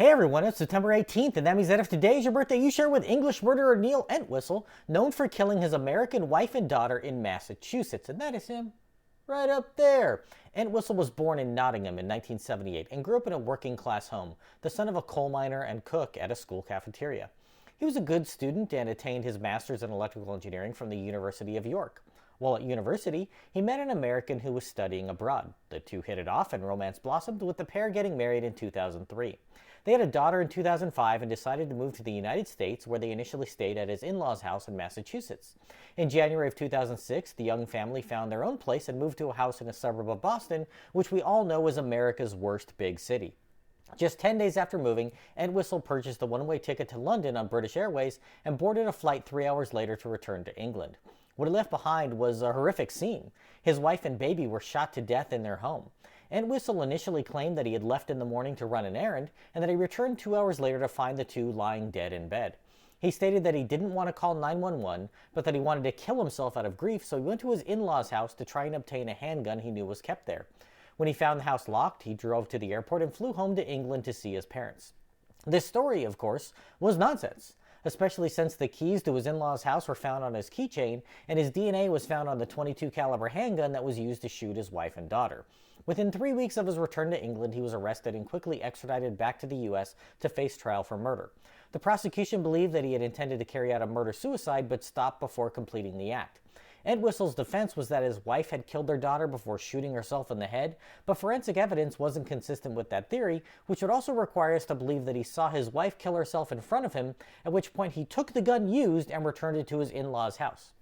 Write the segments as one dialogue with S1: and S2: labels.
S1: Hey everyone, it's September 18th, and that means that if today is your birthday, you share with English murderer Neil Entwistle, known for killing his American wife and daughter in Massachusetts. And that is him, right up there. Entwistle was born in Nottingham in 1978 and grew up in a working class home, the son of a coal miner and cook at a school cafeteria. He was a good student and attained his master's in electrical engineering from the University of York. While at university, he met an American who was studying abroad. The two hit it off and romance blossomed, with the pair getting married in 2003. They had a daughter in 2005 and decided to move to the United States, where they initially stayed at his in-laws' house in Massachusetts. In January of 2006, the young family found their own place and moved to a house in a suburb of Boston, which we all know is America's worst big city. Just 10 days after moving, Entwistle purchased a one-way ticket to London on British Airways and boarded a flight 3 hours later to return to England. What he left behind was a horrific scene. His wife and baby were shot to death in their home. Entwistle initially claimed that he had left in the morning to run an errand and that he returned 2 hours later to find the two lying dead in bed. He stated that he didn't want to call 911, but that he wanted to kill himself out of grief, so he went to his in-laws' house to try and obtain a handgun he knew was kept there. When he found the house locked, he drove to the airport and flew home to England to see his parents. This story, of course, was nonsense, especially since the keys to his in-laws' house were found on his keychain and his DNA was found on the .22 caliber handgun that was used to shoot his wife and daughter. Within 3 weeks of his return to England, he was arrested and quickly extradited back to the U.S. to face trial for murder. The prosecution believed that he had intended to carry out a murder-suicide but stopped before completing the act. Entwistle's defense was that his wife had killed their daughter before shooting herself in the head, but forensic evidence wasn't consistent with that theory, which would also require us to believe that he saw his wife kill herself in front of him, at which point he took the gun used and returned it to his in-laws' house.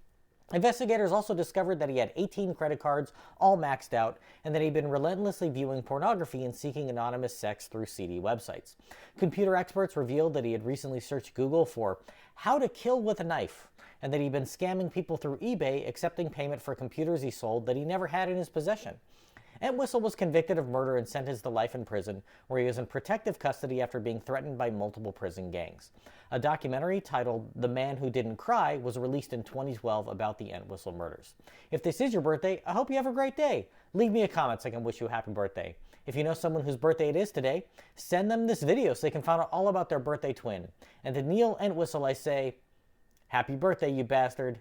S1: Investigators also discovered that he had 18 credit cards, all maxed out, and that he'd been relentlessly viewing pornography and seeking anonymous sex through seedy websites. Computer experts revealed that he had recently searched Google for "how to kill with a knife," and that he'd been scamming people through eBay, accepting payment for computers he sold that he never had in his possession. Entwistle was convicted of murder and sentenced to life in prison, where he was in protective custody after being threatened by multiple prison gangs. A documentary titled "The Man Who Didn't Cry" was released in 2012 about the Entwistle murders. If this is your birthday, I hope you have a great day. Leave me a comment so I can wish you a happy birthday. If you know someone whose birthday it is today, send them this video so they can find out all about their birthday twin. And to Neil Entwistle I say, happy birthday, you bastard.